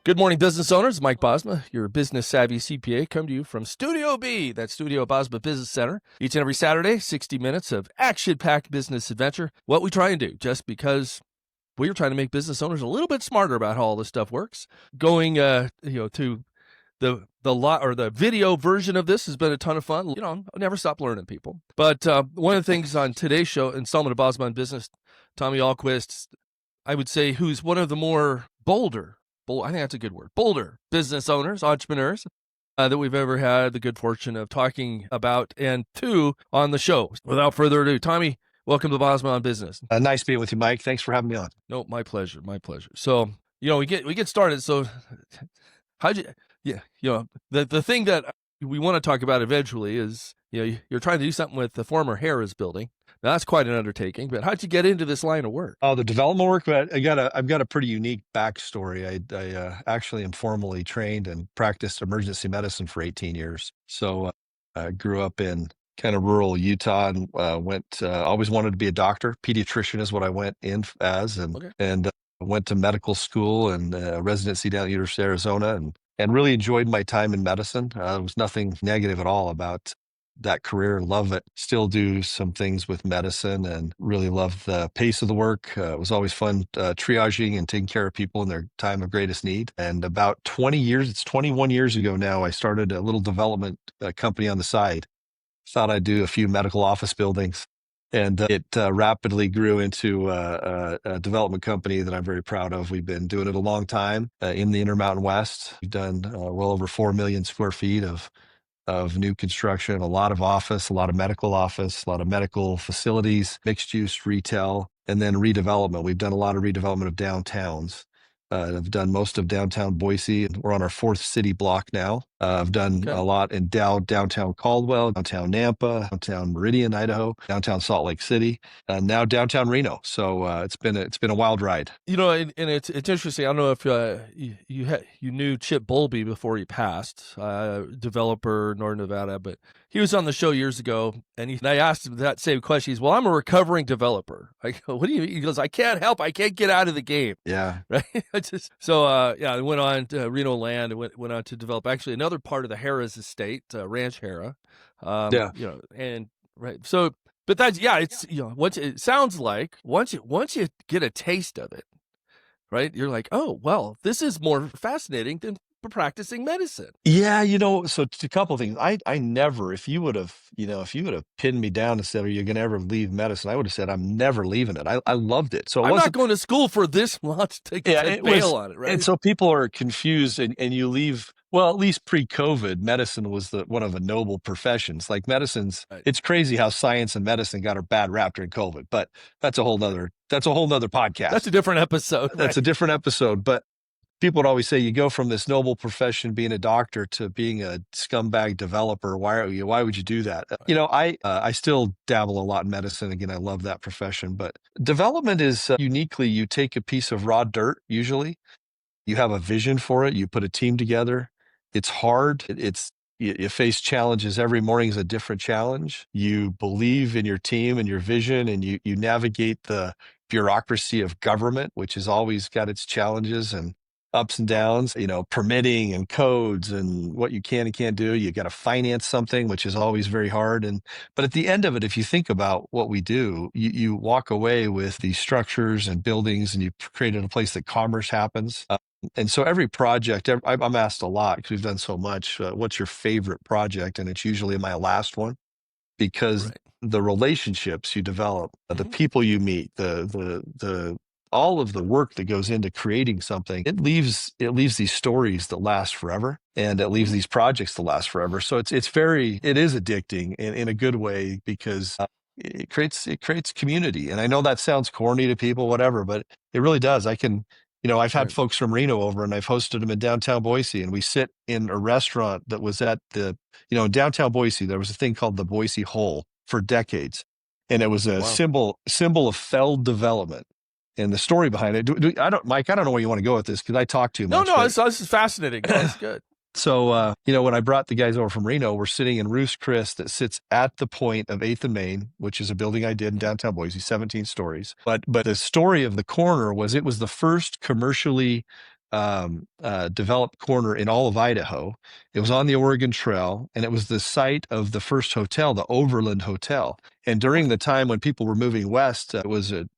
Good morning, business owners. Mike Bosma, your business savvy CPA, come to you from Studio B, that's Studio Bosma Business Center. Each and every Saturday, 60 minutes of action-packed business adventure. What we try and do, just because we're trying to make business owners a little bit smarter about how all this stuff works. Going, to the video version of this has been a ton of fun. I'll never stop learning, people. But one of the things on today's show, installment of Bosma on Business, Tommy Ahlquist, I would say, who's one of the more bolder, I think that's a good word, bolder business owners, entrepreneurs that we've ever had the good fortune of talking about and to on the show. Without further ado, Tommy, welcome to Bosma on Business. Nice being with you, Mike. Thanks for having me on. No, my pleasure. My pleasure. So, we get started. So the thing that we want to talk about eventually is, you're trying to do something with the former Harrah's building. Now, that's quite an undertaking, but how'd you get into this line of work? Oh, the development work, but I've got a pretty unique backstory. I actually am formally trained and practiced emergency medicine for 18 years. So I grew up in kind of rural Utah and always wanted to be a doctor. Pediatrician is what I went in as, and went to medical school and residency down at the University of Arizona, and really enjoyed my time in medicine. There was nothing negative at all about that career. Love it. Still do some things with medicine and really love the pace of the work. It was always fun triaging and taking care of people in their time of greatest need. And about 21 years ago now, I started a little development company on the side. Thought I'd do a few medical office buildings. And it rapidly grew into a development company that I'm very proud of. We've been doing it a long time in the Intermountain West. We've done well over 4 million square feet of new construction, a lot of office, a lot of medical office, a lot of medical facilities, mixed use retail, and then redevelopment. We've done a lot of redevelopment of downtowns. I've done most of downtown Boise. We're on our 4th city block now. I've done a lot in downtown Caldwell, downtown Nampa, downtown Meridian, Idaho, downtown Salt Lake City, and now downtown Reno. So it's been a wild ride. And it's interesting. I don't know if you knew Chip Bowlby before he passed, developer, Northern Nevada, but he was on the show years ago, and I asked him that same question. He's, well, I'm a recovering developer. I go, what do you mean? He goes, I can't help. I can't get out of the game. Yeah. Right. I went on to Reno Land and went on to develop actually another part of the Harrah's estate, Ranch Harrah. Right. So, but that's, it's, once it sounds like once you get a taste of it, right, you're like, oh, well, this is more fascinating than practicing medicine. Yeah. So a couple of things. I never, if you would have pinned me down and said, are you going to ever leave medicine? I would have said, I'm never leaving it. I loved it. So I'm not going to school for this long to bail on it. Right. And so people are confused and you leave. Well, at least pre-COVID, medicine was one of the noble professions. Like medicine's, It's crazy how science and medicine got a bad rap during COVID, but that's a whole nother podcast. That's a different episode. That's a different episode. But people would always say you go from this noble profession, being a doctor, to being a scumbag developer. Why would you do that? I still dabble a lot in medicine. Again, I love that profession, but development is uniquely, you take a piece of raw dirt. Usually you have a vision for it. You put a team together. It's hard. You face challenges. Every morning is a different challenge. You believe in your team and your vision, and you navigate the bureaucracy of government, which has always got its challenges and ups and downs, permitting and codes and what you can and can't do. You got to finance something, which is always very hard. But at the end of it, if you think about what we do, you walk away with these structures and buildings, and you've created a place that commerce happens. And so every project, I'm asked a lot because we've done so much, what's your favorite project? And it's usually my last one, because the relationships you develop, the people you meet, the all of the work that goes into creating something, it leaves these stories that last forever, and it leaves these projects that last forever. So it is addicting in a good way, because it creates community. And I know that sounds corny to people, whatever, but it really does. I've had folks from Reno over, and I've hosted them in downtown Boise, and we sit in a restaurant that was at in downtown Boise. There was a thing called the Boise Hole for decades, and it was a symbol of failed development. And the story behind it, Mike, I don't know where you want to go with this, because I talk too much. No, this is fascinating. That's good. So, when I brought the guys over from Reno, we're sitting in Ruth's Chris that sits at the point of 8th and Main, which is a building I did in downtown Boise, 17 stories. But the story of the corner was, it was the first commercially developed corner in all of Idaho. It was on the Oregon Trail, and it was the site of the first hotel, the Overland Hotel. And during the time when people were moving west,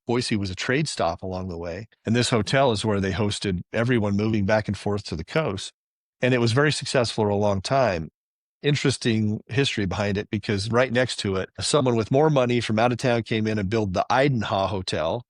Boise was a trade stop along the way. And this hotel is where they hosted everyone moving back and forth to the coast. And it was very successful for a long time. Interesting history behind it, because right next to it, someone with more money from out of town came in and built the Idaho Hotel.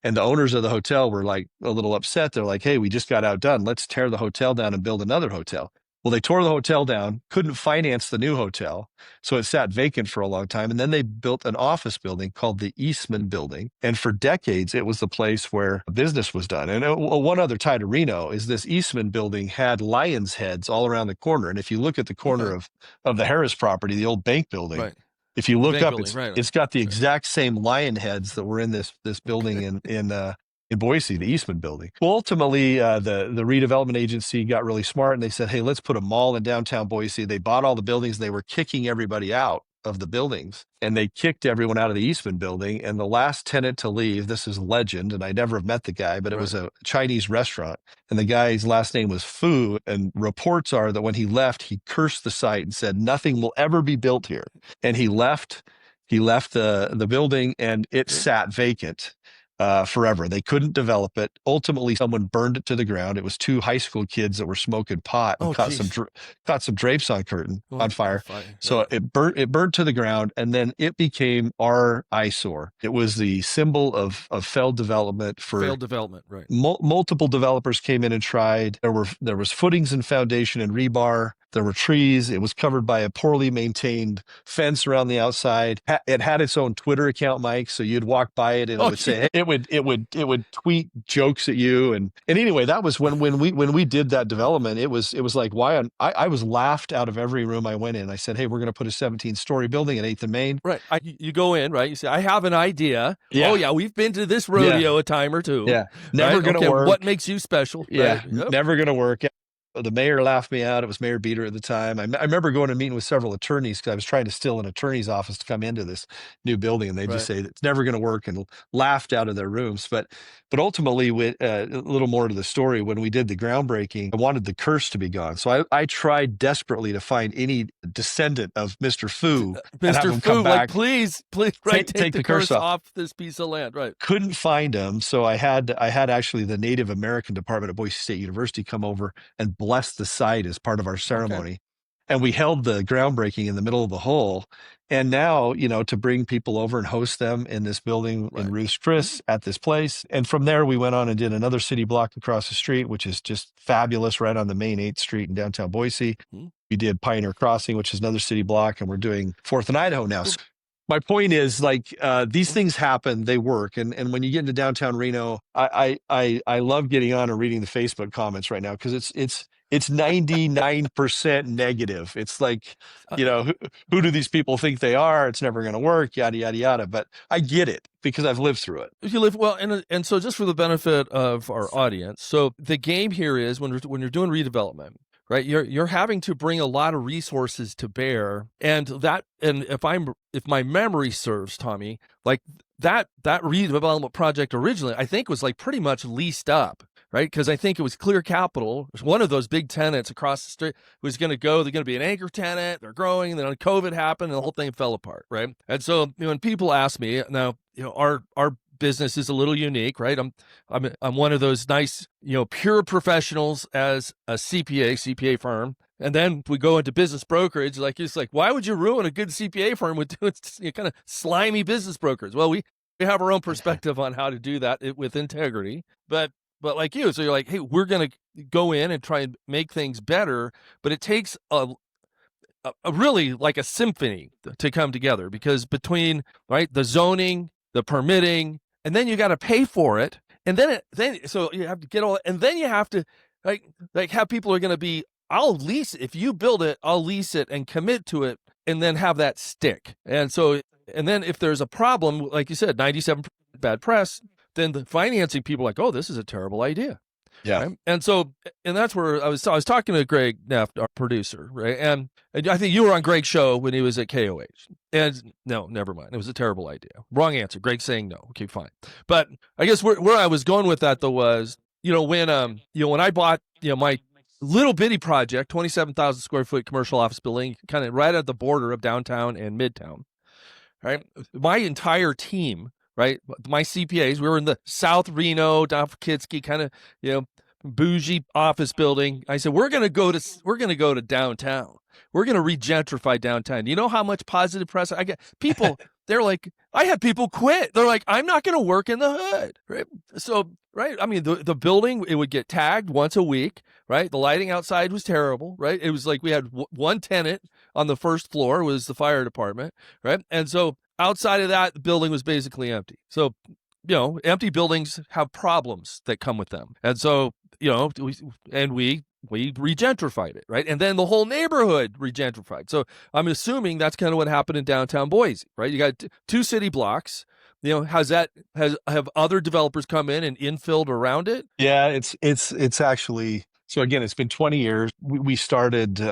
And the owners of the hotel were like a little upset. They're like, hey, we just got outdone. Let's tear the hotel down and build another hotel. Well, they tore the hotel down, couldn't finance the new hotel. So it sat vacant for a long time. And then they built an office building called the Eastman Building. And for decades, it was the place where business was done. And one other tie to Reno is this Eastman Building had lions' heads all around the corner. And if you look at the corner of the Harrah's property, the old bank building, right. If you look up, building, it's got the exact same lion heads that were in this building in Boise, the Eastman Building. Well, ultimately, the redevelopment agency got really smart, and they said, hey, let's put a mall in downtown Boise. They bought all the buildings. They were kicking everybody out of the buildings, and they kicked everyone out of the Eastman Building. And the last tenant to leave, this is legend, and I never have met the guy, but it was a Chinese restaurant, and the guy's last name was Fu. And reports are that when he left, he cursed the site and said, nothing will ever be built here. And he left the building, and it sat vacant forever. They couldn't develop it. Ultimately, someone burned it to the ground. It was two high school kids that were smoking pot and caught some drapes on fire. So it burnt to the ground, and then it became our eyesore. It was the symbol of failed development. Right. Multiple developers came in and tried. There was footings and foundation and rebar. There were trees. It was covered by a poorly maintained fence around the outside. It had its own Twitter account, Mike. So you'd walk by it and it would say, it would tweet jokes at you. And anyway, that was when we did that development. It was like, I was laughed out of every room I went in. I said, hey, we're going to put a 17-story building at 8th and Main. Right. You go in, right? You say, I have an idea. Yeah. Oh yeah, we've been to this rodeo a time or two. Yeah. Never going to work. What makes you special? Yeah. Right? Yep. Never going to work. The mayor laughed me out. It was Mayor Beater at the time. I remember going and meeting with several attorneys because I was trying to steal an attorney's office to come into this new building, and they just say it's never going to work, and laughed out of their rooms. But ultimately, a little more to the story, when we did the groundbreaking, I wanted the curse to be gone. So I tried desperately to find any descendant of Mr. Fu, Mr. Fu, like please, right, take the curse off this piece of land, right? Couldn't find him, so I had actually the Native American Department at Boise State University come over and bless the site as part of our ceremony. And we held the groundbreaking in the middle of the hole. And now, to bring people over and host them in this building in Ruth's Chris at this place. And from there, we went on and did another city block across the street, which is just fabulous, right on the main 8th Street in downtown Boise. We did Pioneer Crossing, which is another city block, and we're doing 4th and Idaho now. My point is, these things happen, they work. And when you get into downtown Reno, I love getting on and reading the Facebook comments right now, because it's 99% negative. It's like, who do these people think they are? It's never going to work, yada, yada, yada. But I get it because I've lived through it. You live well. And so just for the benefit of our audience, so the game here is when you're doing redevelopment, right? You're having to bring a lot of resources to bear, and if my memory serves, Tommy, like that redevelopment project originally, I think was like pretty much leased up, right? Because I think it was Clear Capital, one of those big tenants across the street, was going to go. They're going to be an anchor tenant. They're growing, and then COVID happened, and the whole thing fell apart, right? And so when people ask me now, our business is a little unique, right? I'm one of those nice, pure professionals as a CPA firm. And then we go into business brokerage, it's like, why would you ruin a good CPA firm with doing kind of slimy business brokers? Well, we have our own perspective on how to do that with integrity, but like you, so you're like, hey, we're going to go in and try and make things better, but it takes a really like a symphony to come together, because between the zoning, the permitting, and then you got to pay for it, and then so you have to get all, and then you have to like have people are going to be, I'll lease it. If you build it, I'll lease it and commit to it, and then have that stick. And then if there's a problem, like you said, 97% bad press, then the financing people are like, oh, this is a terrible idea. Yeah. Right? And that's where I was talking to Greg Neff, our producer, right? And I think you were on Greg's show when he was at KOH. And no, never mind. It was a terrible idea. Wrong answer. Greg's saying no. Okay, fine. But I guess where I was going with that, though, was when I bought, my little bitty project, 27,000 square foot commercial office building, kind of right at the border of downtown and midtown, right? My entire team, right? My CPAs, we were in the South Reno, Don Kitsky, kind of, bougie office building. I said, we're going to go to downtown. We're going to regentrify downtown. You know how much positive press I get? People, they're like, I had people quit. They're like, I'm not going to work in the hood, right? So, right. I mean, the building, it would get tagged once a week, right? The lighting outside was terrible, right? It was like we had one tenant on the first floor was the fire department, right? And so outside of that, the building was basically empty. So, empty buildings have problems that come with them. And so, we regentrified it, right? And then the whole neighborhood regentrified. So I'm assuming that's kind of what happened in downtown Boise, right? You got two city blocks. Have other developers come in and infilled around it? Yeah, it's actually. So again, it's been 20 years. We started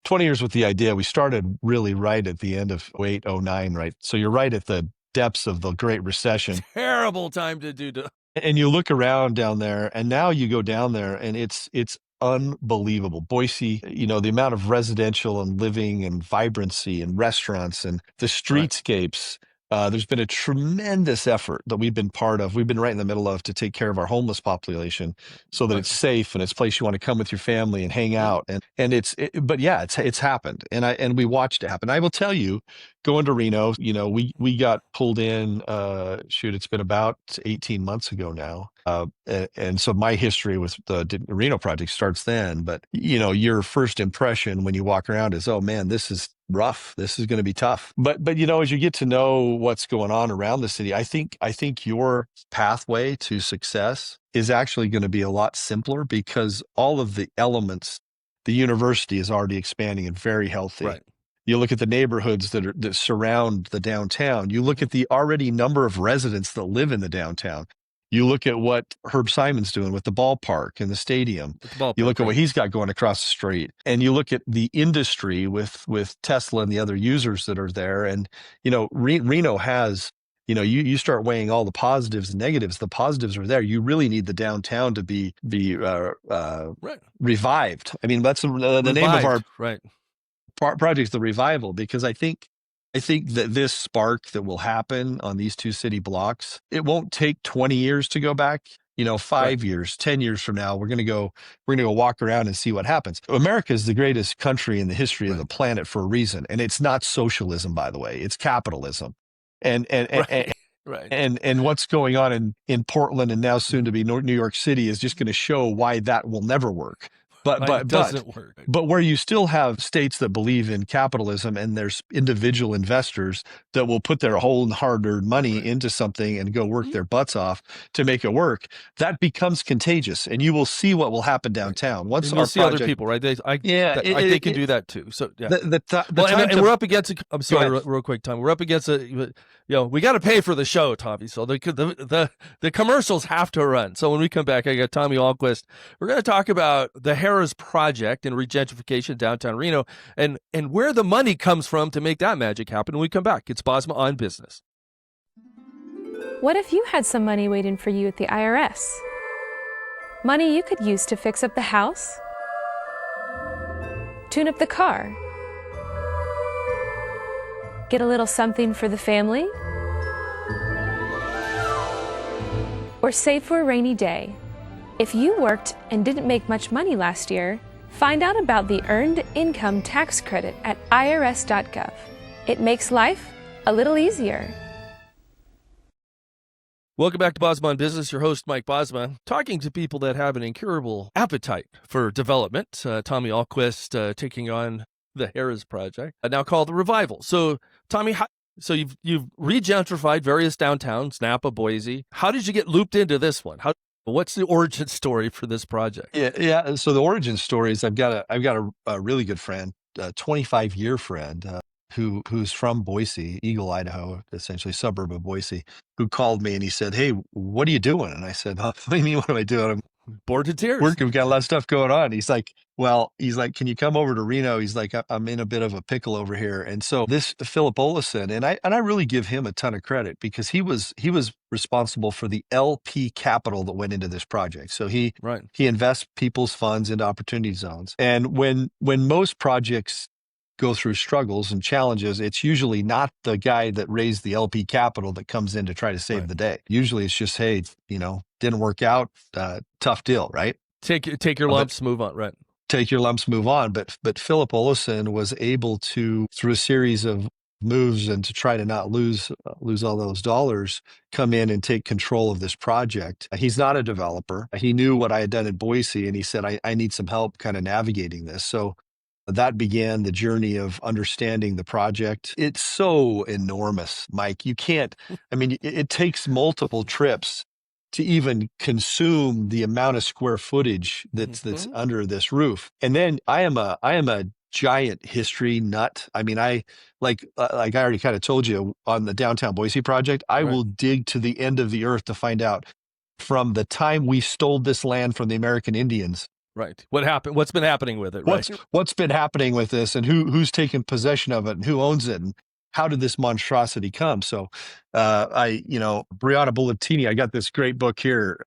20 years with the idea. We started really right at the end of 08, 09, right? So you're right at the depths of the Great Recession. Terrible time to do. And you look around down there, and now you go down there, and it's unbelievable. Boise, the amount of residential and living and vibrancy and restaurants and the streetscapes. There's been a tremendous effort that we've been part of. We've been right in the middle of to take care of our homeless population so that it's safe and it's a place you want to come with your family and hang out. But yeah, it's happened. And we watched it happen. I will tell you, going to Reno, we got pulled in, it's been about 18 months ago now. And so my history with the Reno project starts then, but your first impression when you walk around is, oh man, this is rough. This is going to be tough. But as you get to know what's going on around the city, I think your pathway to success is actually going to be a lot simpler because all of the elements, the university is already expanding and very healthy. Right. You look at the neighborhoods that surround the downtown. You look at the already number of residents that live in the downtown. You look at what Herb Simon's doing with the ballpark and the stadium. You look at what he's got going across the street, and you look at the industry with Tesla and the other users that are there. And Reno has, you start weighing all the positives and negatives. The positives are there. You really need the downtown to be revived. I mean, that's the name of our project, the Revival, because I think that this spark that will happen on these two city blocks, it won't take 20 years to go back. 5 years, 10 years from now, we're going to go walk around and see what happens. America is the greatest country in the history of the planet for a reason. And it's not socialism, by the way, it's capitalism. And what's going on in Portland and now soon to be New York City is just going to show why that will never work. But it doesn't work. But where you still have states that believe in capitalism and there's individual investors that will put their whole hard-earned money into something and go work their butts off to make it work, that becomes contagious. And you will see what will happen downtown. Once and you'll see other people, right? They can do that too. So yeah. And we're up against. I'm sorry, real quick, Tom. We're up against we got to pay for the show, Tommy. So the commercials have to run. So when we come back, I got Tommy Ahlquist. We're going to talk about the Harrah's project and regentrification downtown Reno, and where the money comes from to make that magic happen. When we come back, it's Bosma on Business. What if you had some money waiting for you at the IRS? Money you could use to fix up the house, tune up the car, get a little something for the family, or save for a rainy day. If you worked and didn't make much money last year, find out about the Earned Income Tax Credit at irs.gov. It makes life a little easier. Welcome back to Bosma on Business. Your host, Mike Bosma, talking to people that have an incurable appetite for development. Tommy Ahlquist taking on the Harrah's project, now called the Revival. So, Tommy, so you've regentrified various downtowns, Napa, Boise. How did you get looped into this one? What's the origin story for this project? Yeah. So the origin story is I've got a really good friend, a 25-year friend, who's from Boise, Eagle, Idaho, essentially suburb of Boise, who called me and he said, "Hey, what are you doing?" And I said, "What do you mean, what am I doing? Bored to tears. We've got a lot of stuff going on. He's like, can you come over to Reno? He's like, I'm in a bit of a pickle over here. And so this Philip Olesen, and I really give him a ton of credit because he was responsible for the LP capital that went into this project. So he invests people's funds into opportunity zones. And when most projects go through struggles and challenges, it's usually not the guy that raised the LP capital that comes in to try to save the day. Usually it's just, hey, didn't work out, tough deal, right? Take your lumps, move on, right? Take your lumps, move on. But Philip Olesen was able to, through a series of moves and to try to not lose all those dollars, come in and take control of this project. He's not a developer. He knew what I had done in Boise, and he said, I need some help kind of navigating this. So that began the journey of understanding the project. It's so enormous, Mike. You can't, it takes multiple trips to even consume the amount of square footage that's under this roof. And then I am a giant history nut. I like I already kind of told you on the Downtown Boise project, I will dig to the end of the earth to find out from the time we stole this land from the American Indians. Right. What happened? What's been happening with it? What's been happening with this, and who's taken possession of it, and who owns it, and how did this monstrosity come? So, Brianna Bullettini, I got this great book here,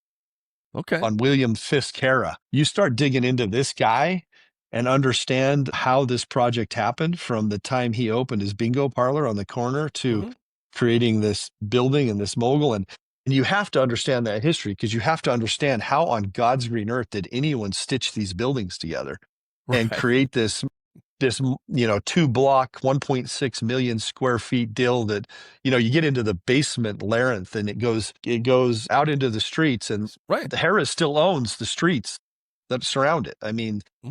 on William Fisk Harrah. You start digging into this guy and understand how this project happened from the time he opened his bingo parlor on the corner to creating this building and this mogul. And you have to understand that history because you have to understand how on God's green earth did anyone stitch these buildings together and create this 2-block, 1.6 million square feet deal that, you get into the basement labyrinth and it goes out into the streets, and the Harrah still owns the streets that surround it.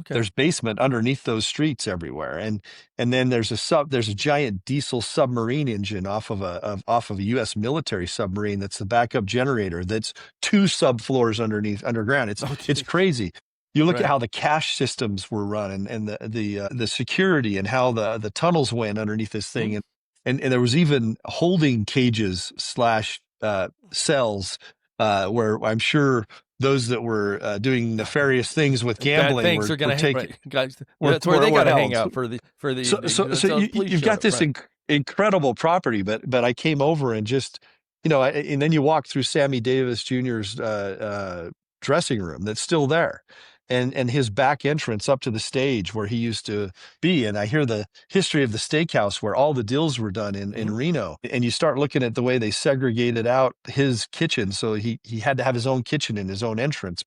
There's basement underneath those streets everywhere. And then there's a giant diesel submarine engine off of a US military submarine. That's the backup generator. That's 2 subfloors underground. It's crazy. You look at how the cash systems were run and the security and how the tunnels went underneath this thing. And there was even holding cages / cells where I'm sure those that were doing nefarious things with gambling were taking. That's where they got to hang out for the. So you've got this incredible property, but I came over and just, and then you walk through Sammy Davis Jr.'s dressing room that's still there. And his back entrance up to the stage where he used to be. And I hear the history of the steakhouse where all the deals were done in Reno. And you start looking at the way they segregated out his kitchen. So he had to have his own kitchen in his own entrance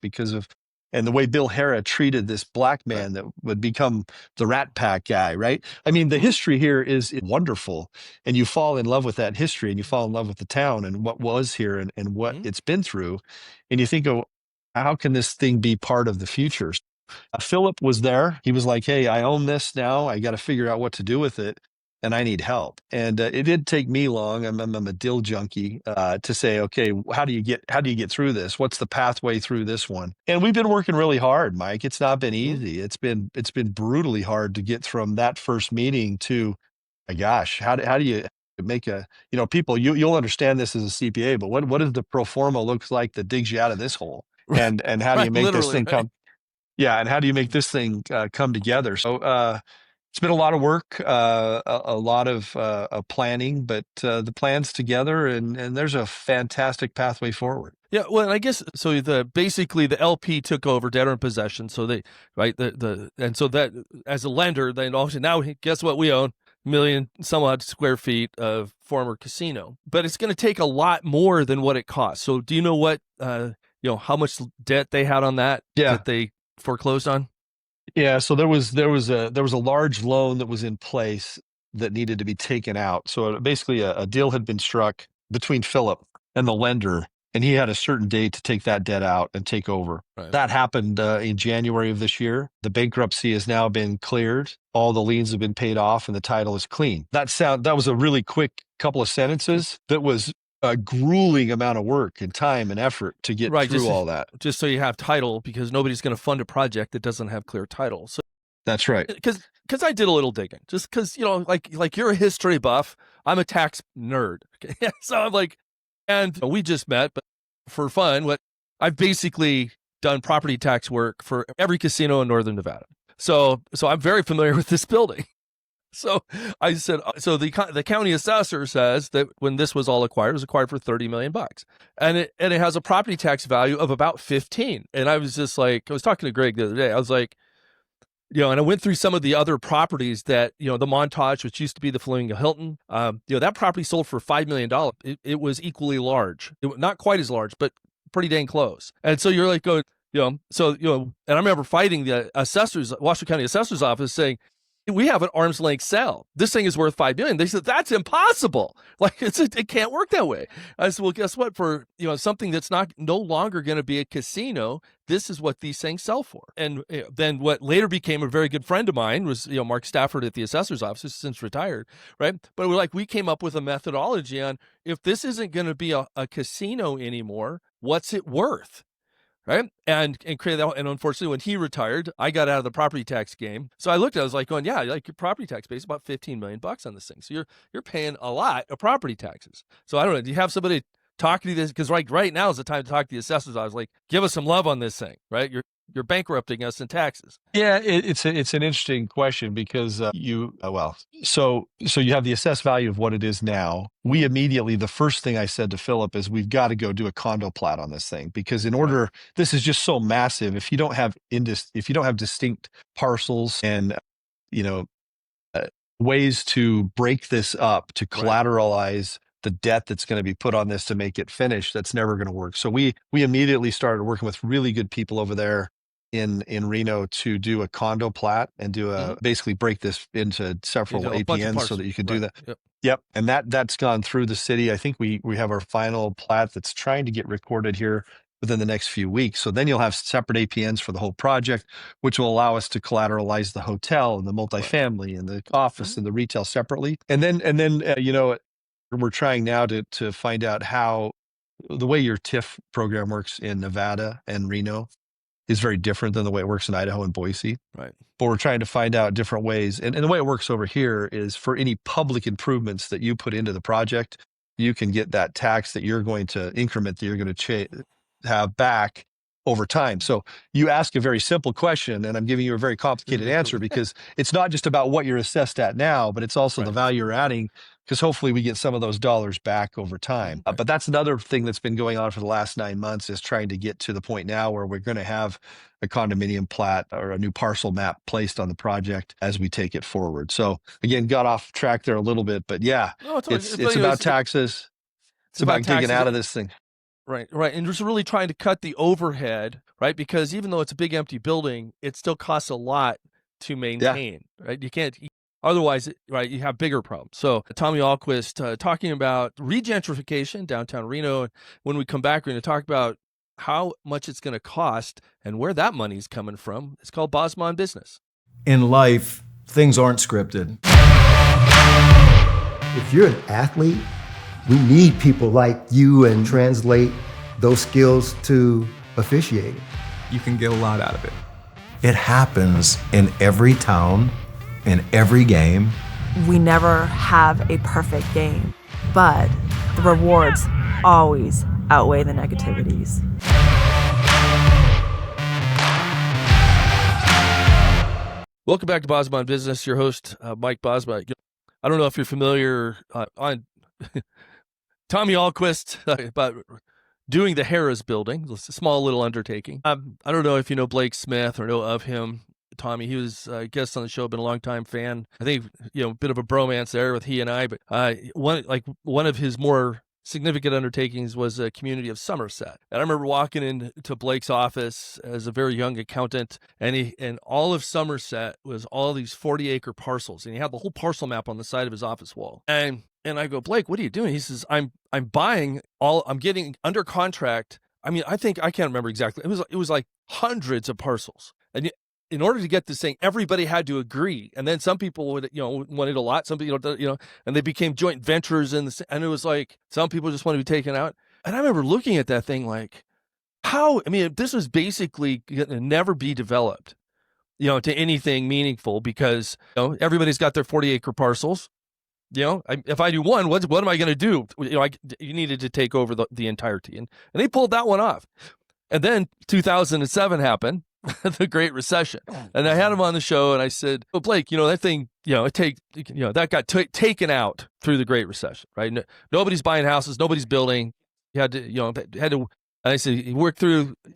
and the way Bill Harrah treated this black man that would become the Rat Pack guy, right? The history here is wonderful. And you fall in love with that history, and you fall in love with the town and what was here and what it's been through. And you think, how can this thing be part of the future? Philip was there. He was like, hey, I own this now. I got to figure out what to do with it, and I need help. And it didn't take me long. I'm a dill junkie to say, okay, how do you get through this? What's the pathway through this one? And we've been working really hard, Mike. It's not been easy. It's been brutally hard to get from that first meeting to, my gosh, how do you make people, you'll understand this as a CPA, but what does the pro forma look like that digs you out of this hole? And how do you make this thing come? Yeah. And how do you make this thing come together? So it's been a lot of work, a lot of planning, but the plan's together and there's a fantastic pathway forward. Yeah. Well, I guess, so basically the LP took over debtor in possession. So and so that as a lender, then also now guess what we own? Million some odd square feet of former casino, but it's going to take a lot more than what it costs. So do you know what, how much debt they had on that they foreclosed on? Yeah. So there was a large loan that was in place that needed to be taken out. So basically a deal had been struck between Philip and the lender, and he had a certain date to take that debt out and take over. Right. That happened in January of this year. The bankruptcy has now been cleared. All the liens have been paid off and the title is clean. That was a really quick couple of sentences. That was a grueling amount of work and time and effort to get through all that. Just so you have title, because nobody's going to fund a project that doesn't have clear title. So that's right. Because I did a little digging, just because, like you're a history buff. I'm a tax nerd. Okay? So I'm like, and we just met, but for fun, I've basically done property tax work for every casino in Northern Nevada. So I'm very familiar with this building. So I said, so the county assessor says that when this was all acquired, it was acquired for $30 million, and it has a property tax value of about 15. And I was just like, I was talking to Greg the other day. I was like, and I went through some of the other properties that, the Montage, which used to be the Flamingo Hilton, that property sold for $5 million. It was equally large, not quite as large, but pretty dang close. And so you're like going, and I remember fighting the Washington County assessor's office saying, we have an arm's length sale. This thing is worth $5 million. They said, that's impossible. Like it can't work that way. I said, well, guess what? For, something that's no longer going to be a casino, this is what these things sell for. And then what later became a very good friend of mine was, Mark Stafford at the assessor's office, who's since retired, right? But we came up with a methodology on, if this isn't going to be a casino anymore, what's it worth? Right. And create that. And unfortunately, when he retired, I got out of the property tax game. So I looked at it, I was like going, yeah, like your property tax base is about $15 million on this thing. So you're paying a lot of property taxes. So I don't know. Do you have somebody talking to this? Because right now is the time to talk to the assessors. I was like, give us some love on this thing, right? You're bankrupting us in taxes. Yeah, it's an interesting question because so you have the assessed value of what it is now. We immediately, the first thing I said to Philip is we've got to go do a condo plat on this thing, because this is just so massive. If you don't have distinct parcels and ways to break this up to collateralize the debt that's going to be put on this to make it finish, that's never going to work. So we immediately started working with really good people over there in Reno to do a condo plat and basically break this into several APNs so that you could do that. Yep. And that's gone through the city. I think we have our final plat that's trying to get recorded here within the next few weeks. So then you'll have separate APNs for the whole project, which will allow us to collateralize the hotel and the multifamily and the office and the retail separately. And then we're trying now to find out how the way your TIF program works in Nevada and Reno is very different than the way it works in Idaho and Boise. Right. But we're trying to find out different ways. And the way it works over here is for any public improvements that you put into the project, you can get that tax that you're going to increment that you're going to have back over time. So you ask a very simple question, and I'm giving you a very complicated answer because it's not just about what you're assessed at now, but it's also the value you're adding, because hopefully we get some of those dollars back over time. But that's another thing that's been going on for the last 9 months, is trying to get to the point now where we're going to have a condominium plat or a new parcel map placed on the project as we take it forward. So again, got off track there a little bit, but yeah, it's about taxes. It's about digging out of this thing. Right. And just really trying to cut the overhead, right? Because even though it's a big empty building, it still costs a lot to maintain, right? You can't, otherwise, right, you have bigger problems. So Tommy Ahlquist talking about regentrification, downtown Reno. And when we come back, we're going to talk about how much it's going to cost and where that money's coming from. It's called Bosma on Business. In life, things aren't scripted. If you're an athlete, we need people like you and translate those skills to officiating. You can get a lot out of it. It happens in every town, in every game. We never have a perfect game, but the rewards always outweigh the negativities. Welcome back to Bosma on Business. Your host, Mike Bosma. I don't know if you're familiar on Tommy Ahlquist about doing the Harrah's building. It's a small little undertaking. I don't know if you know Blake Smith or know of him. Tommy, he was a guest on the show, been a long time fan. I think, a bit of a bromance there with he and I, but one of his more significant undertakings was a community of Somerset. And I remember walking into Blake's office as a very young accountant, and all of Somerset was all these 40-acre parcels, and he had the whole parcel map on the side of his office wall. And I go, Blake, what are you doing? He says, I'm getting under contract. I mean, I can't remember exactly. It was like hundreds of parcels. And in order to get this thing, everybody had to agree. And then some people would, wanted a lot. Some people, and they became joint ventures and it was like, some people just wanted to be taken out. And I remember looking at that thing like, this was basically going to never be developed, to anything meaningful, because, everybody's got their 40-acre parcels. If I do one, what am I going to do? You needed to take over the entirety. And they pulled that one off. And then 2007 happened, the Great Recession. And I had him on the show and I said, well, Blake, that thing, that got taken out through the Great Recession, right? Nobody's buying houses, nobody's building. You had to, and I said,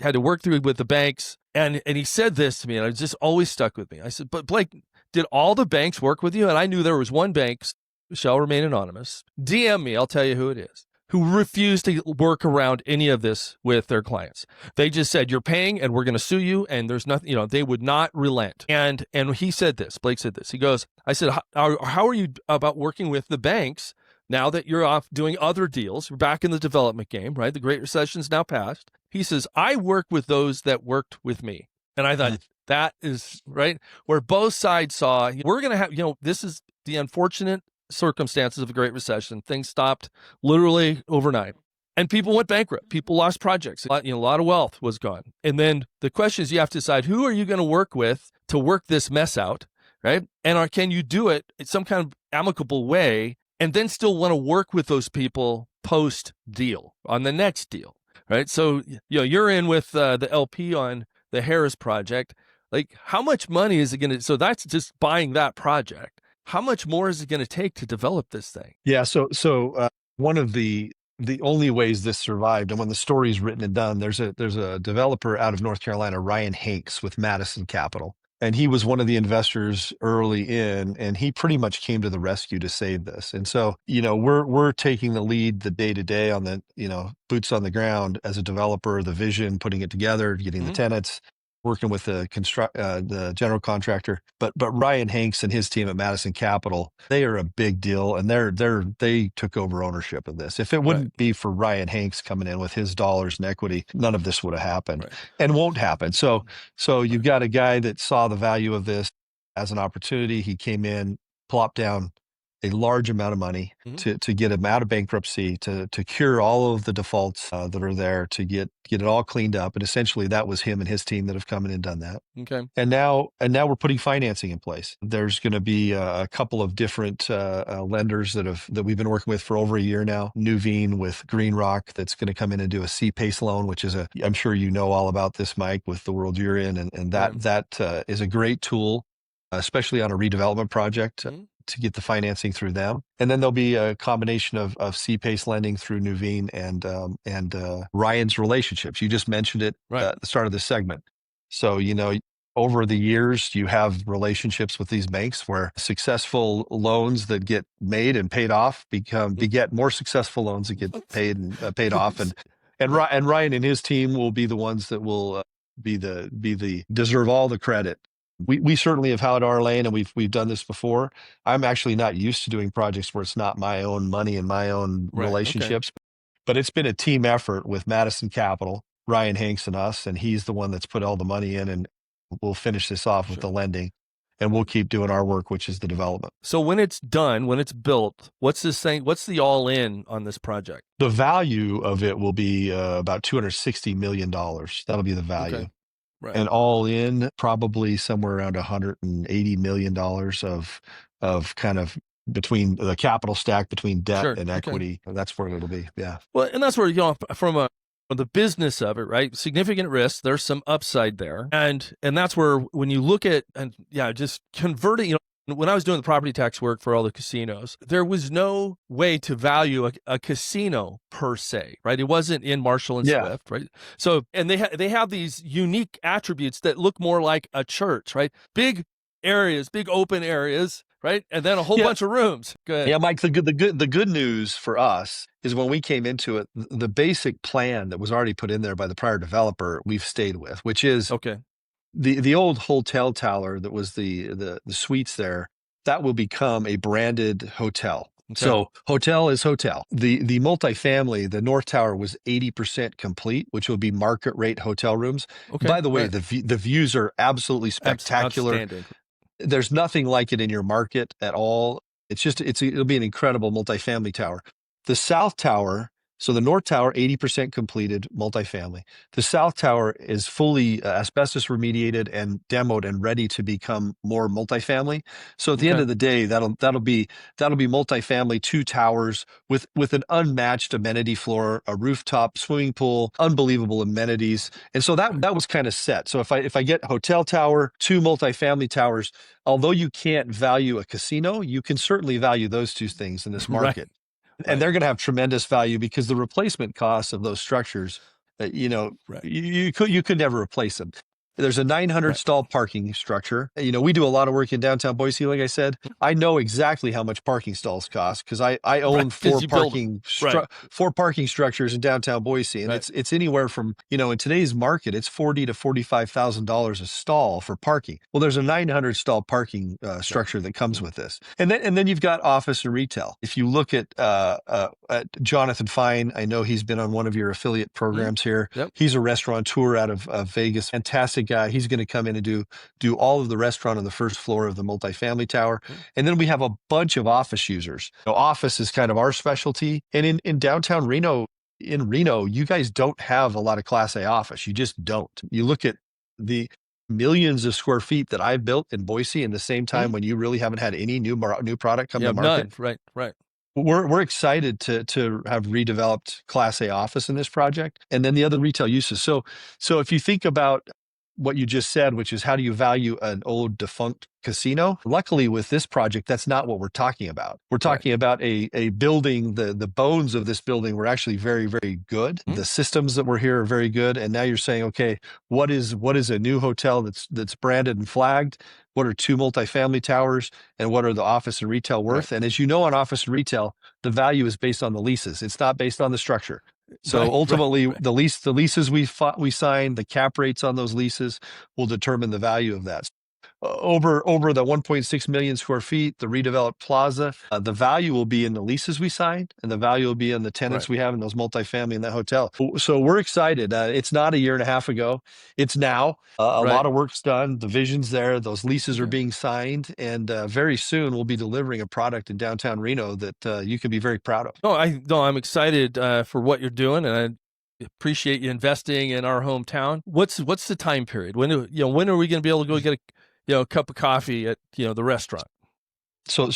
had to work through with the banks. And he said this to me, and it just always stuck with me. I said, but Blake, did all the banks work with you? And I knew there was one bank, shall remain anonymous, DM me, I'll tell you who it is, who refused to work around any of this with their clients. They just said, you're paying and we're going to sue you. And there's nothing, they would not relent. And he said this, Blake said this. He goes, I said, how are you about working with the banks now that you're off doing other deals? You're back in the development game, right? The Great Recession's now passed. He says, I work with those that worked with me. And I thought, that is right where both sides saw, we're going to have, this is the unfortunate circumstances of the Great Recession. Things stopped literally overnight and people went bankrupt. People lost projects. A lot of wealth was gone. And then the question is, you have to decide, who are you going to work with to work this mess out, right? And can you do it in some kind of amicable way and then still want to work with those people post deal on the next deal, right? So, you're in with the LP on the Harrah project. Like, how much money is it going to, so that's just buying that project. How much more is it going to take to develop this thing? Yeah. So one of the only ways this survived, and when the story's written and done, there's a developer out of North Carolina, Ryan Hanks with Madison Capital. And he was one of the investors early in, and he pretty much came to the rescue to save this. And so, we're taking the lead the day to day on the, boots on the ground as a developer, the vision, putting it together, getting the tenants, working with the general contractor. But Ryan Hanks and his team at Madison Capital, they are a big deal, and they took over ownership of this. If it wouldn't be for Ryan Hanks coming in with his dollars and equity, none of this would have happened and won't happen. So you've got a guy that saw the value of this as an opportunity. He came in, plopped down a large amount of money to get him out of bankruptcy, to cure all of the defaults that are there, to get it all cleaned up. And essentially that was him and his team that have come in and done that. Okay. And now we're putting financing in place. There's going to be a couple of different lenders that we've been working with for over a year now. Nuveen with Green Rock, that's going to come in and do a C-PACE loan, which is I'm sure you know all about this, Mike, with the world you're in. And that is a great tool, especially on a redevelopment project. To get the financing through them. And then there'll be a combination of C-PACE lending through Nuveen and Ryan's relationships. You just mentioned it at the start of this segment. So, over the years, you have relationships with these banks where successful loans that get made and paid off beget more successful loans that get paid and paid off. And Ryan and his team will be the ones that will deserve all the credit. We certainly have had our lane, and we've done this before. I'm actually not used to doing projects where it's not my own money and my own relationships, but it's been a team effort with Madison Capital, Ryan Hanks and us, and he's the one that's put all the money in, and we'll finish this off with the lending, and we'll keep doing our work, which is the development. So when it's done, when it's built, what's this thing? What's the all in on this project? The value of it will be about $260 million. That'll be the value. Okay. Right. And all in, probably somewhere around $180 million of kind of between the capital stack between debt and equity. That's where it'll be. Yeah. Well, and that's where, from the business of it, right? Significant risk. There's some upside there. And that's where, when you look at, just converting, when I was doing the property tax work for all the casinos, there was no way to value a casino per se, right? It wasn't in Marshall and Swift, right? So, and they have these unique attributes that look more like a church, right? Big areas, big open areas, right? And then a whole bunch of rooms. Go ahead. Yeah, Mike, the good news for us is when we came into it, the basic plan that was already put in there by the prior developer, we've stayed with, which is the old hotel tower that was the suites there, that will become a branded hotel. Okay. So hotel is hotel. The multifamily, the North Tower was 80% complete, which will be market rate hotel rooms. Okay. By the way, the views are absolutely spectacular. Outstanding. There's nothing like it in your market at all. It'll be an incredible multifamily tower. The South Tower So the North Tower, 80% completed, multifamily. The South Tower is fully asbestos remediated and demoed and ready to become more multifamily. So at the end Okay. of the day, that'll be multifamily, 2 towers with an unmatched amenity floor, a rooftop swimming pool, unbelievable amenities. And so that was kind of set. So if I get hotel tower, 2 multifamily towers, although you can't value a casino, you can certainly value those 2 things in this market. Right. And they're going to have tremendous value because the replacement costs of those structures, Right. you could never replace them. There's a 900 Right. stall parking structure. We do a lot of work in downtown Boise. Like I said, I know exactly how much parking stalls cost because I own Right, 'cause you build them. Right. 4 parking structures in downtown Boise, and Right. it's anywhere from in today's market, it's $40,000 to $45,000 a stall for parking. Well, there's a 900 stall parking structure that comes with this, and then you've got office and retail. If you look at Jonathan Fine, I know he's been on one of your affiliate programs here. Yep. He's a restaurateur out of Vegas, fantastic guy. He's going to come in and do all of the restaurant on the first floor of the multifamily tower. And then we have a bunch of office users. Office is kind of our specialty. And in downtown Reno, you guys don't have a lot of Class A office. You just don't. You look at the millions of square feet that I've built in Boise in the same time when you really haven't had any new product come to market. None. Right. We're excited to have redeveloped Class A office in this project, and then the other retail uses. So if you think about what you just said, which is how do you value an old defunct casino? Luckily, with this project, that's not what we're talking about. We're talking about a building. The bones of this building were actually very, very good. The systems that were here are very good. And now you're saying, okay, what is a new hotel that's branded and flagged? What are 2 multifamily towers, and what are the office and retail worth? Right. And as you know, on office and retail, the value is based on the leases. It's not based on the structure. So ultimately, the leases we sign, the cap rates on those leases will determine the value of that. Over the 1.6 million square feet, the redeveloped plaza, the value will be in the leases we signed, and the value will be in the tenants we have in those multifamily in that hotel. So we're excited. It's not a year and a half ago. It's now. A lot of work's done. The vision's there. Those leases are being signed, and very soon we'll be delivering a product in downtown Reno that you can be very proud of. I'm excited for what you're doing, and I appreciate you investing in our hometown. What's the time period? When are we going to be able to go get a cup of coffee at the restaurant? So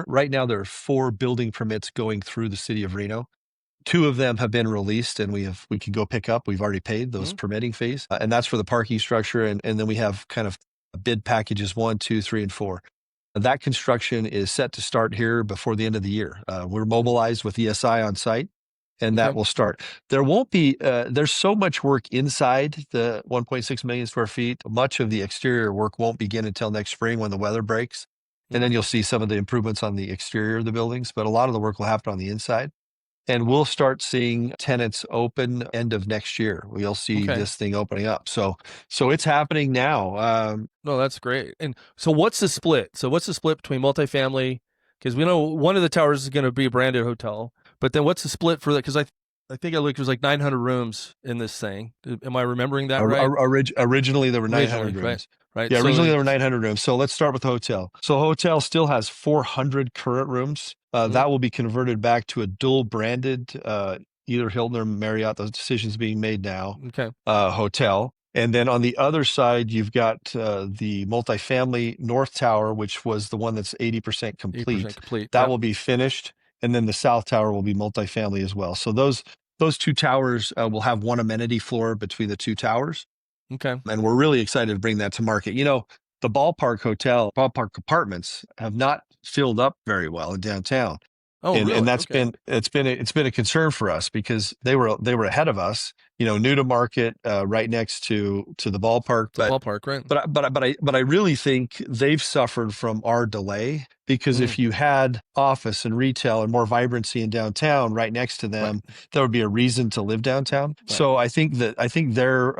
right now there are 4 building permits going through the city of Reno. 2 of them have been released, and we can go pick up. We've already paid those permitting fees, and that's for the parking structure. And then we have kind of bid packages 1, 2, 3, and 4. That construction is set to start here before the end of the year. We're mobilized with ESI on site, and that will start. There won't be, there's so much work inside the 1.6 million square feet. Much of the exterior work won't begin until next spring when the weather breaks. And then you'll see some of the improvements on the exterior of the buildings, but a lot of the work will happen on the inside. And we'll start seeing tenants open end of next year. We'll see this thing opening up. So it's happening now. No, that's great. And so what's the split? So what's the split between multifamily? Because we know one of the towers is going to be a branded hotel, but then what's the split for that? Because I think I looked, it was like 900 rooms in this thing. Am I remembering that right? Originally, there were 900 rooms. Right. Yeah, originally there were 900 rooms. So let's start with the hotel. So hotel still has 400 current rooms. That will be converted back to a dual branded, either Hilton or Marriott. Those decisions being made now. Okay. Hotel. And then on the other side, you've got the multifamily North Tower, which was the one that's 80% complete. 80% complete. That will be finished. And then the South Tower will be multifamily as well. So those 2 towers will have one amenity floor between the 2 towers. Okay. And we're really excited to bring that to market. The ballpark apartments have not filled up very well in downtown. Oh, and, really? And that's been a concern for us because they were ahead of us, new to market, right next to the ballpark. Ballpark, right? But I really think they've suffered from our delay because if you had office and retail and more vibrancy in downtown right next to them, there would be a reason to live downtown. Right. So I think their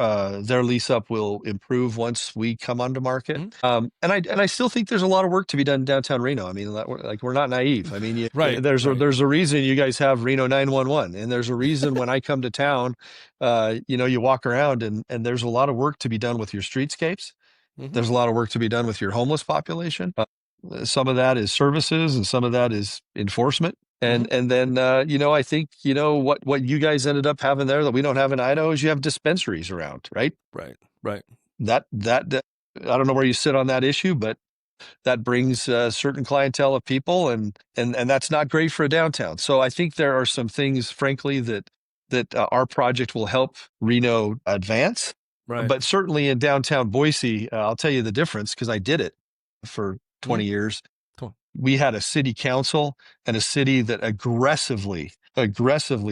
lease up will improve once we come onto market. And I still think there's a lot of work to be done in downtown Reno. I mean, we're not naive. I mean, there's a reason you guys have Reno 911, and there's a reason when I come to town, you walk around and there's a lot of work to be done with your streetscapes. There's a lot of work to be done with your homeless population. Some of that is services and some of that is enforcement. And then I think what you guys ended up having there that we don't have in Idaho is you have dispensaries around, right? Right. That I don't know where you sit on that issue, but that brings a certain clientele of people, and that's not great for a downtown. So I think there are some things, frankly, that our project will help Reno advance. Right. But certainly in downtown Boise, I'll tell you the difference because I did it for 20 years. We had a city council and a city that aggressively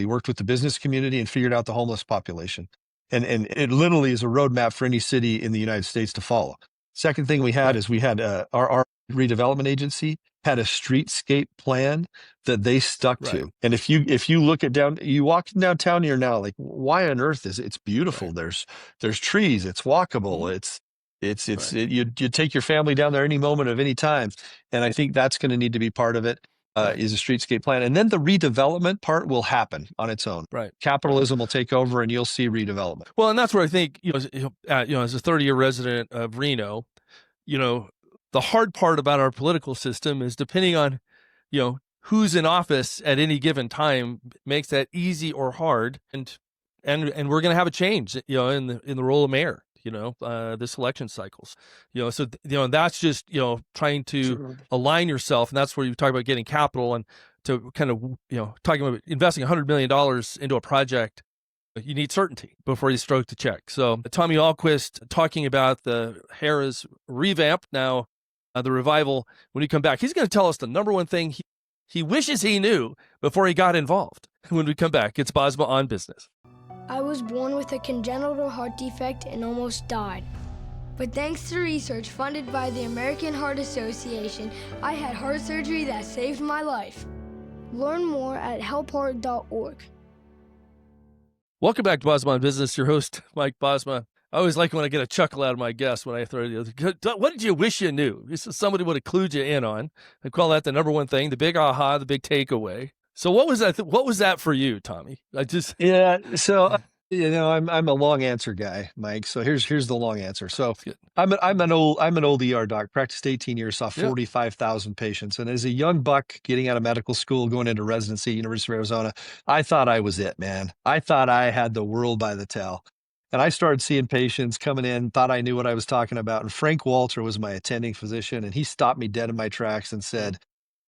worked with the business community and figured out the homeless population. And it literally is a roadmap for any city in the United States to follow. Second thing we had is we had our redevelopment agency had a streetscape plan that they stuck to. And if you look at you walk downtown here now, like, why on earth is it's beautiful? There's trees, it's walkable, you take your family down there any moment of any time. And I think that's going to need to be part of it. Is a streetscape plan. And then the redevelopment part will happen on its own. Right. Capitalism will take over and you'll see redevelopment. Well, and that's where I think, as a 30-year resident of Reno, the hard part about our political system is depending on, who's in office at any given time makes that easy or hard. And we're going to have a change, in the role of mayor. This election cycles, so that's just trying to align yourself, and that's where you talk about getting capital and to kind of talking about investing $100 million into a project. You need certainty before you stroke the check. So Tommy Ahlquist talking about the Harrah's revamp now, the revival. When we come back, he's going to tell us the number one thing he wishes he knew before he got involved. When we come back, it's Bosma on Business. I was born with a congenital heart defect and almost died. But thanks to research funded by the American Heart Association, I had heart surgery that saved my life. Learn more at helpheart.org. Welcome back to Bosma on Business. Your host, Mike Bosma. I always like when I get a chuckle out of my guests when I throw what did you wish you knew? This is somebody would have clued you in on. I call that the number one thing, the big aha, the big takeaway. So what was that? What was that for you, Tommy? So I'm a long answer guy, Mike. So here's the long answer. So I'm an old ER doc. Practiced 18 years, saw 45,000 patients, and as a young buck getting out of medical school, going into residency, University of Arizona, I thought I was it, man. I thought I had the world by the tail. And I started seeing patients coming in, thought I knew what I was talking about. And Frank Walter was my attending physician, and he stopped me dead in my tracks and said,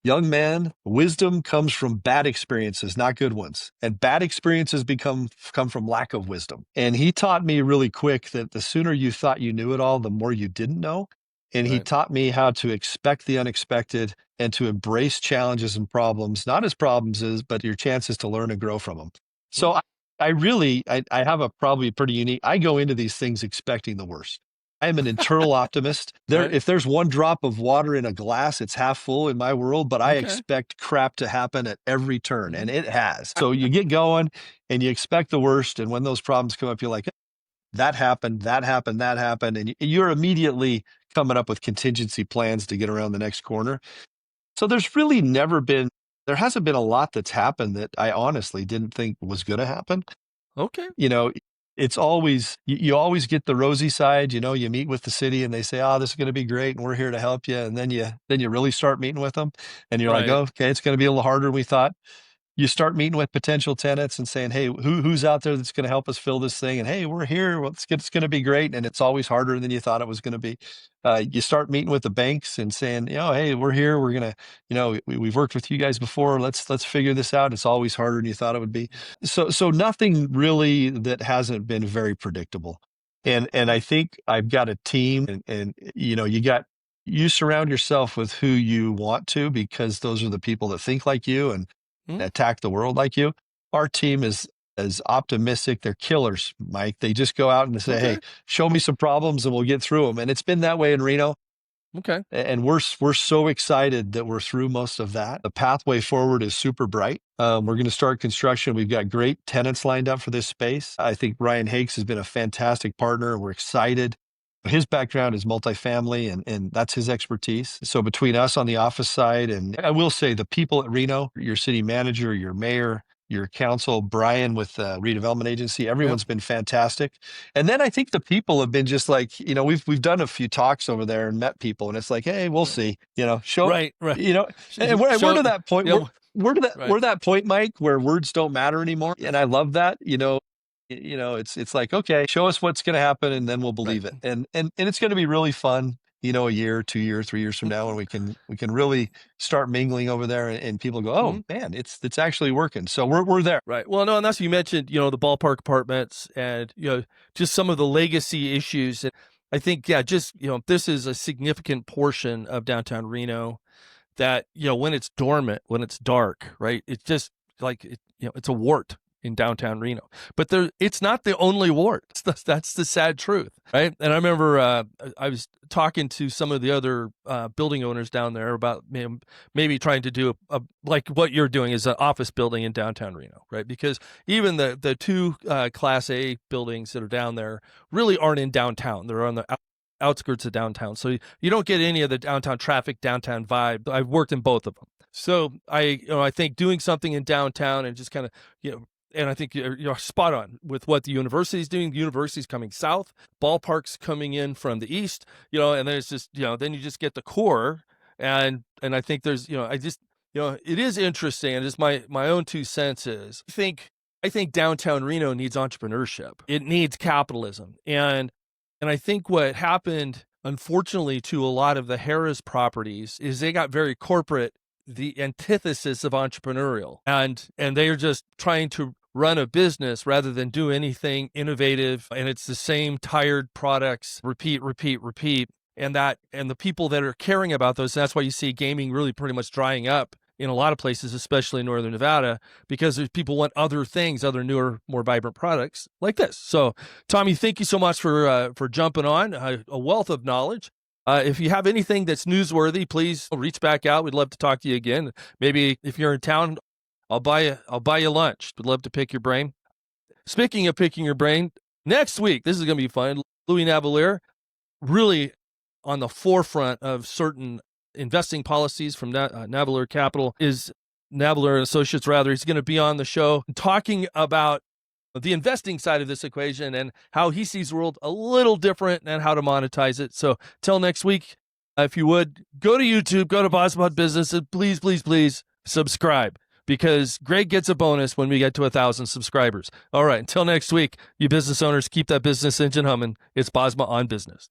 "Young man, wisdom comes from bad experiences, not good ones. And bad experiences come from lack of wisdom." And he taught me really quick that the sooner you thought you knew it all, the more you didn't know. And he taught me how to expect the unexpected and to embrace challenges and problems, not as problems, but your chances to learn and grow from them. So I have a probably pretty unique, I go into these things expecting the worst. I am an internal optimist. If there's one drop of water in a glass, it's half full in my world, but I expect crap to happen at every turn, and it has. So you get going and you expect the worst, and when those problems come up, you're like, that happened, and you're immediately coming up with contingency plans to get around the next corner. So there hasn't been a lot that's happened that I honestly didn't think was going to happen. Okay. It's always, you always get the rosy side, you meet with the city and they say, "Oh, this is going to be great and we're here to help you." And then you really start meeting with them and you're like, "Oh, okay, it's going to be a little harder than we thought." You start meeting with potential tenants and saying, "Hey, who's out there that's going to help us fill this thing?" And, "Hey, we're here. Well, it's going to be great." And it's always harder than you thought it was going to be. You start meeting with the banks and saying, "Hey, we're here. We're going to, we've worked with you guys before. Let's figure this out." It's always harder than you thought it would be. So nothing really that hasn't been very predictable. And I think I've got a team and you surround yourself with who you want to, because those are the people that think like you and attack the world like you. Our team is as optimistic. They're killers, Mike. They just go out and say, "Hey, show me some problems and we'll get through them." And it's been that way in Reno. Okay. And we're so excited that we're through most of that. The pathway forward is super bright. We're going to start construction. We've got great tenants lined up for this space. I think Ryan Hakes has been a fantastic partner. We're excited. His background is multifamily, and that's his expertise. So between us on the office side, and I will say the people at Reno, your city manager, your mayor, your council, Brian with the redevelopment agency, everyone's been fantastic. And then I think the people have been just like, we've done a few talks over there and met people, and it's like, "Hey, we'll see, show, right. and we're to that point. we're that point, Mike, where words don't matter anymore. And I love that, it's like, okay, show us what's going to happen and then we'll believe it. And it's going to be really fun, a year, 2 years, 3 years from now, when we can really start mingling over there and people go, oh man, it's actually working. So we're there. Right. Well, no, and that's what you mentioned, the ballpark apartments and, just some of the legacy issues. And I think, this is a significant portion of downtown Reno that, when it's dormant, when it's dark, right? It's just like, it's a wart in downtown Reno, but it's not the only wart. That's the sad truth, right? And I remember I was talking to some of the other building owners down there about maybe trying to do like what you're doing is an office building in downtown Reno, right? Because even the two Class A buildings that are down there really aren't in downtown. They're on the outskirts of downtown. So you don't get any of the downtown traffic, downtown vibe. I've worked in both of them. So I think doing something in downtown and just kind of, and I think you're spot on with what the university is doing. The university is coming south, ballparks coming in from the east, and then it's just, then you just get the core. And I think there's, it is interesting. And just my own 2 cents is I think downtown Reno needs entrepreneurship. It needs capitalism. And I think what happened, unfortunately, to a lot of the Harrah's properties is they got very corporate, the antithesis of entrepreneurial. And they are just trying to run a business rather than do anything innovative. And it's the same tired products, repeat. And the people that are caring about those, that's why you see gaming really pretty much drying up in a lot of places, especially in Northern Nevada, because people want other things, other newer, more vibrant products like this. So, Tommy, thank you so much for jumping on, a wealth of knowledge. If you have anything that's newsworthy, please reach back out. We'd love to talk to you again. Maybe if you're in town, I'll buy you lunch. We'd love to pick your brain. Speaking of picking your brain, next week, this is going to be fun. Louis Navalier, really on the forefront of certain investing policies from Navalier Capital, is Navalier Associates, rather. He's going to be on the show talking about the investing side of this equation and how he sees the world a little different and how to monetize it. So till next week, if you would, go to YouTube, go to Bosma Business, and please subscribe, because Greg gets a bonus when we get to 1,000 subscribers. All right, until next week, you business owners, keep that business engine humming. It's Bosma on Business.